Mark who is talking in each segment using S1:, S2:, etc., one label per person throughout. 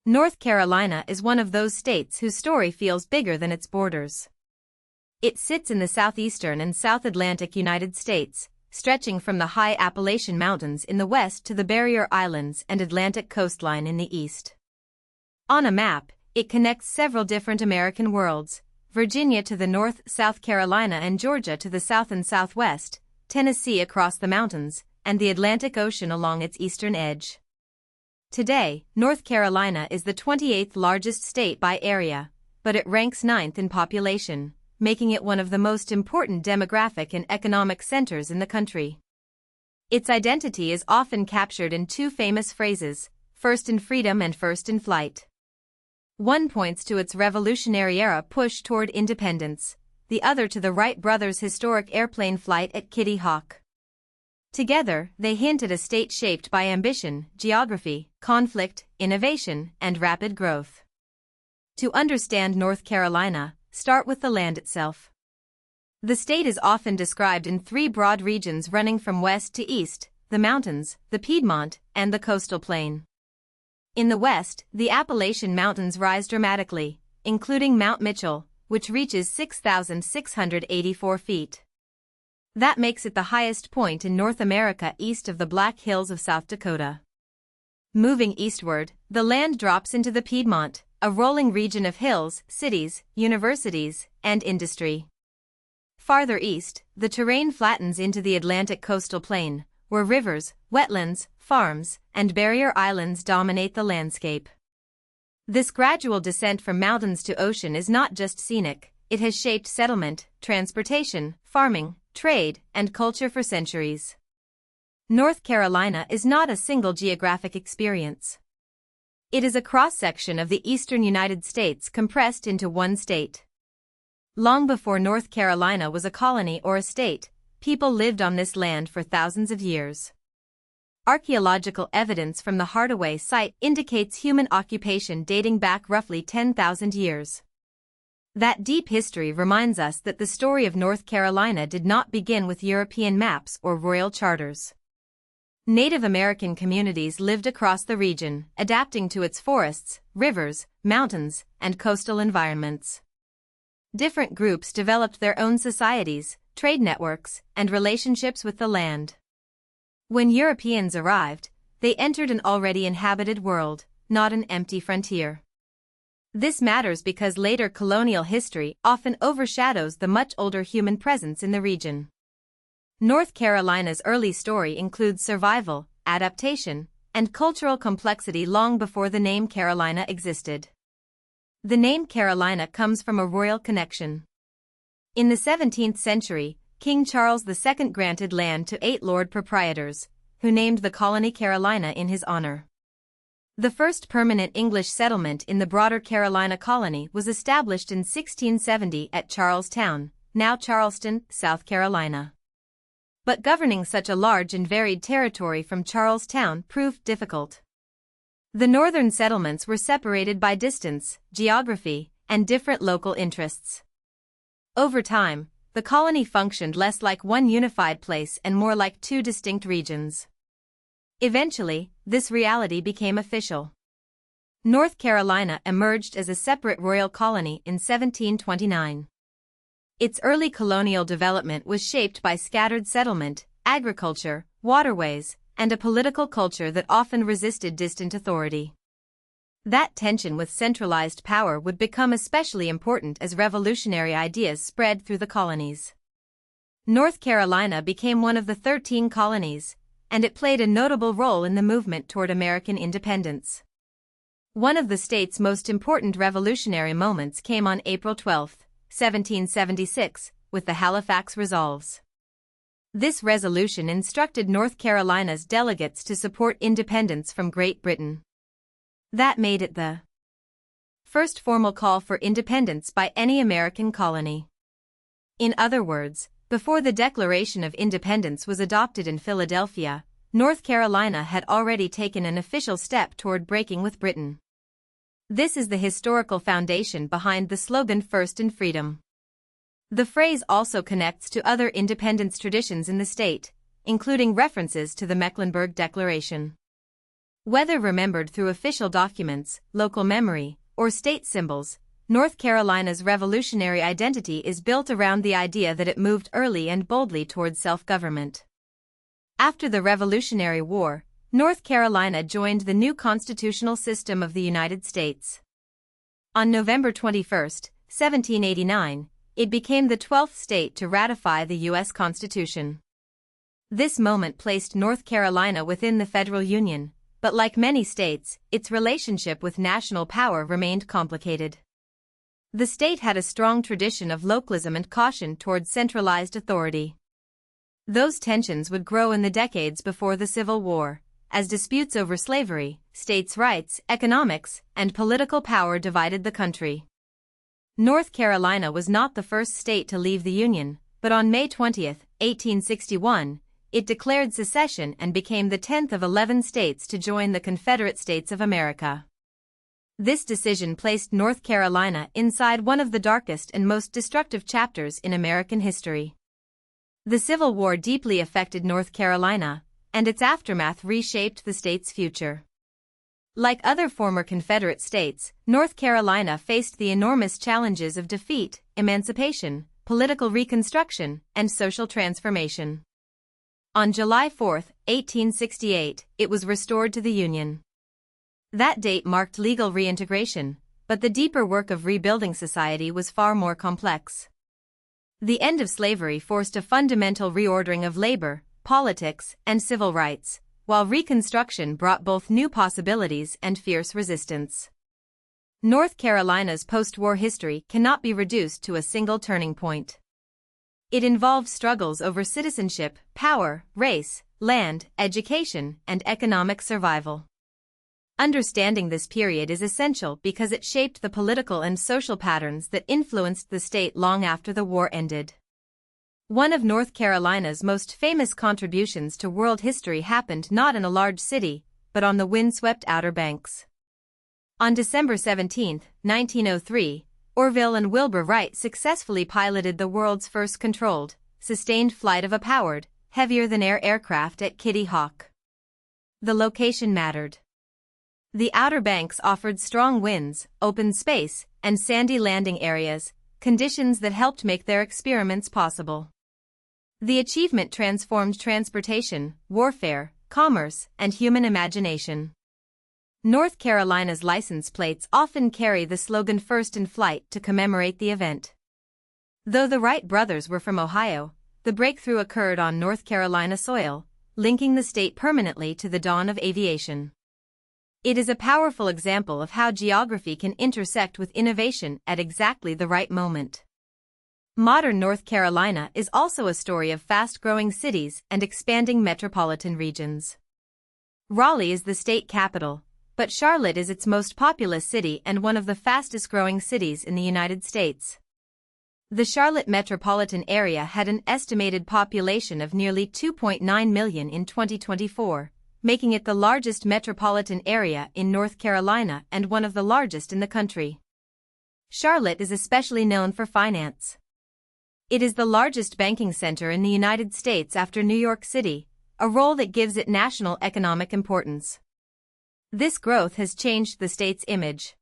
S1: North Carolina is one of those states whose story feels bigger than its borders. It sits in the southeastern and South Atlantic United States, stretching from the high Appalachian Mountains in the west to the Barrier Islands and Atlantic coastline in the east. On a map, it connects several different American worlds: Virginia to the north, South Carolina and Georgia to the south and southwest, Tennessee across the mountains, and the Atlantic Ocean along its eastern edge. Today, North Carolina is the 28th largest state by area, but it ranks 9th in population, making it one of the most important demographic and economic centers in the country. Its identity is often captured in two famous phrases, "first in freedom" and "first in flight." One points to its Revolutionary-era push toward independence, the other to the Wright brothers' historic airplane flight at Kitty Hawk. Together, they hint at a state shaped by ambition, geography, conflict, innovation, and rapid growth. To understand North Carolina, start with the land itself. The state is often described in three broad regions running from west to east: the mountains, the Piedmont, and the coastal plain. In the west, the Appalachian Mountains rise dramatically, including Mount Mitchell, which reaches 6,684 feet. That makes it the highest point in North America east of the Black Hills of South Dakota. Moving eastward, the land drops into the Piedmont, a rolling region of hills, cities, universities, and industry. Farther east, the terrain flattens into the Atlantic coastal plain, where rivers, wetlands, farms, and barrier islands dominate the landscape. This gradual descent from mountains to ocean is not just scenic, it has shaped settlement, transportation, farming, trade, and culture for centuries. North Carolina is not a single geographic experience. It is a cross-section of the eastern United States compressed into one state. Long before North Carolina was a colony or a state, people lived on this land for thousands of years. Archaeological evidence from the Hardaway site indicates human occupation dating back roughly 10,000 years. That deep history reminds us that the story of North Carolina did not begin with European maps or royal charters. Native American communities lived across the region, adapting to its forests, rivers, mountains, and coastal environments. Different groups developed their own societies, trade networks, and relationships with the land. When Europeans arrived, they entered an already inhabited world, not an empty frontier. This matters because later colonial history often overshadows the much older human presence in the region. North Carolina's early story includes survival, adaptation, and cultural complexity long before the name Carolina existed. The name Carolina comes from a royal connection. In the 17th century, King Charles II granted land to 8 lord proprietors, who named the colony Carolina in his honor. The first permanent English settlement in the broader Carolina colony was established in 1670 at Charlestown, now Charleston, South Carolina. But governing such a large and varied territory from Charlestown proved difficult. The northern settlements were separated by distance, geography, and different local interests. Over time, the colony functioned less like one unified place and more like two distinct regions. Eventually, this reality became official. North Carolina emerged as a separate royal colony in 1729. Its early colonial development was shaped by scattered settlement, agriculture, waterways, and a political culture that often resisted distant authority. That tension with centralized power would become especially important as revolutionary ideas spread through the colonies. North Carolina became one of the 13 colonies, and it played a notable role in the movement toward American independence. One of the state's most important revolutionary moments came on April 12, 1776, with the Halifax Resolves. This resolution instructed North Carolina's delegates to support independence from Great Britain. That made it the first formal call for independence by any American colony. In other words, before the Declaration of Independence was adopted in Philadelphia, North Carolina had already taken an official step toward breaking with Britain. This is the historical foundation behind the slogan "First in Freedom." The phrase also connects to other independence traditions in the state, including references to the Mecklenburg Declaration. Whether remembered through official documents, local memory, or state symbols, North Carolina's revolutionary identity is built around the idea that it moved early and boldly towards self-government. After the Revolutionary War, North Carolina joined the new constitutional system of the United States. On November 21, 1789, it became the 12th state to ratify the U.S. Constitution. This moment placed North Carolina within the federal union, but like many states, its relationship with national power remained complicated. The state had a strong tradition of localism and caution toward centralized authority. Those tensions would grow in the decades before the Civil War, as disputes over slavery, states' rights, economics, and political power divided the country. North Carolina was not the first state to leave the Union, but on May 20, 1861, it declared secession and became the 10th of 11 states to join the Confederate States of America. This decision placed North Carolina inside one of the darkest and most destructive chapters in American history. The Civil War deeply affected North Carolina, and its aftermath reshaped the state's future. Like other former Confederate states, North Carolina faced the enormous challenges of defeat, emancipation, political reconstruction, and social transformation. On July 4, 1868, it was restored to the Union. That date marked legal reintegration, but the deeper work of rebuilding society was far more complex. The end of slavery forced a fundamental reordering of labor, politics, and civil rights, while Reconstruction brought both new possibilities and fierce resistance. North Carolina's post-war history cannot be reduced to a single turning point. It involves struggles over citizenship, power, race, land, education, and economic survival. Understanding this period is essential because it shaped the political and social patterns that influenced the state long after the war ended. One of North Carolina's most famous contributions to world history happened not in a large city, but on the windswept Outer Banks. On December 17, 1903, Orville and Wilbur Wright successfully piloted the world's first controlled, sustained flight of a powered, heavier-than-air aircraft at Kitty Hawk. The location mattered. The Outer Banks offered strong winds, open space, and sandy landing areas, conditions that helped make their experiments possible. The achievement transformed transportation, warfare, commerce, and human imagination. North Carolina's license plates often carry the slogan "First in Flight" to commemorate the event. Though the Wright brothers were from Ohio, the breakthrough occurred on North Carolina soil, linking the state permanently to the dawn of aviation. It is a powerful example of how geography can intersect with innovation at exactly the right moment. Modern North Carolina is also a story of fast-growing cities and expanding metropolitan regions. Raleigh is the state capital, but Charlotte is its most populous city and one of the fastest-growing cities in the United States. The Charlotte metropolitan area had an estimated population of nearly 2.9 million in 2024, making it the largest metropolitan area in North Carolina and one of the largest in the country. Charlotte is especially known for finance. It is the largest banking center in the United States after New York City, a role that gives it national economic importance. This growth has changed the state's image.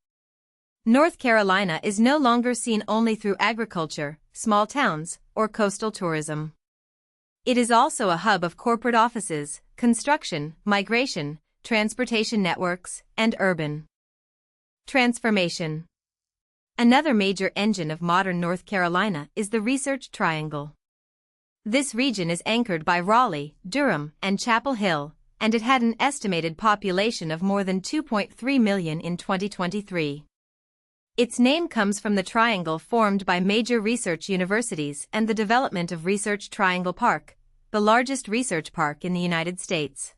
S1: North Carolina is no longer seen only through agriculture, small towns, or coastal tourism. It is also a hub of corporate offices, construction, migration, transportation networks, and urban transformation. Another major engine of modern North Carolina is the Research Triangle. This region is anchored by Raleigh, Durham, and Chapel Hill, and it had an estimated population of more than 2.3 million in 2023. Its name comes from the triangle formed by major research universities and the development of Research Triangle Park, the largest research park in the United States.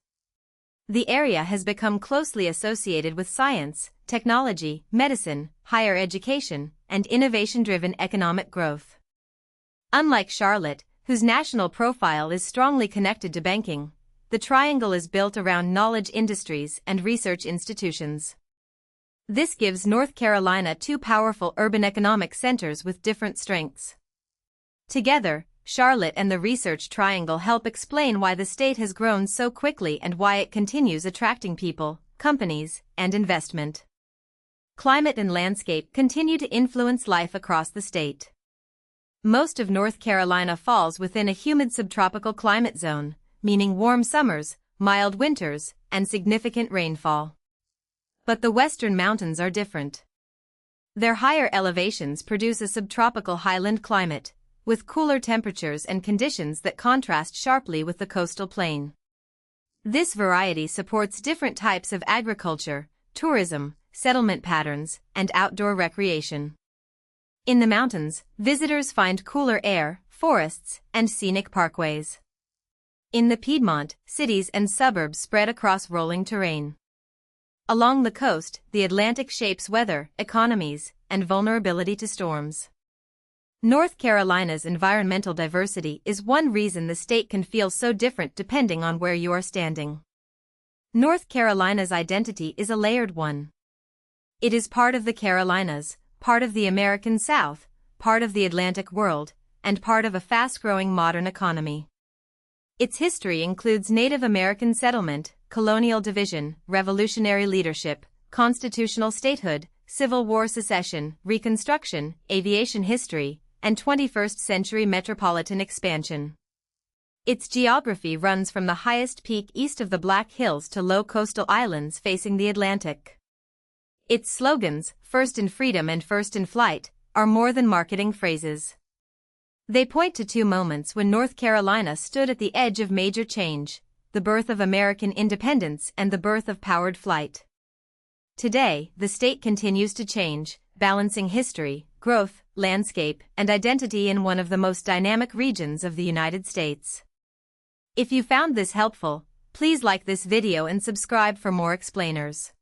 S1: The area has become closely associated with science, technology, medicine, higher education, and innovation-driven economic growth. Unlike Charlotte, whose national profile is strongly connected to banking, the triangle is built around knowledge industries and research institutions. This gives North Carolina two powerful urban economic centers with different strengths. Together, Charlotte and the Research Triangle help explain why the state has grown so quickly and why it continues attracting people, companies, and investment. Climate and landscape continue to influence life across the state. Most of North Carolina falls within a humid subtropical climate zone, meaning warm summers, mild winters, and significant rainfall. But the western mountains are different. Their higher elevations produce a subtropical highland climate, with cooler temperatures and conditions that contrast sharply with the coastal plain. This variety supports different types of agriculture, tourism, settlement patterns, and outdoor recreation. In the mountains, visitors find cooler air, forests, and scenic parkways. In the Piedmont, cities and suburbs spread across rolling terrain. Along the coast, the Atlantic shapes weather, economies, and vulnerability to storms. North Carolina's environmental diversity is one reason the state can feel so different depending on where you are standing. North Carolina's identity is a layered one. It is part of the Carolinas, part of the American South, part of the Atlantic world, and part of a fast-growing modern economy. Its history includes Native American settlement, colonial division, revolutionary leadership, constitutional statehood, Civil War secession, Reconstruction, aviation history, and 21st-century metropolitan expansion. Its geography runs from the highest peak east of the Black Hills to low coastal islands facing the Atlantic. Its slogans, "First in Freedom" and "First in Flight," are more than marketing phrases. They point to two moments when North Carolina stood at the edge of major change: the birth of American independence and the birth of powered flight. Today, the state continues to change, balancing history, growth, landscape, and identity in one of the most dynamic regions of the United States. If you found this helpful, please like this video and subscribe for more explainers.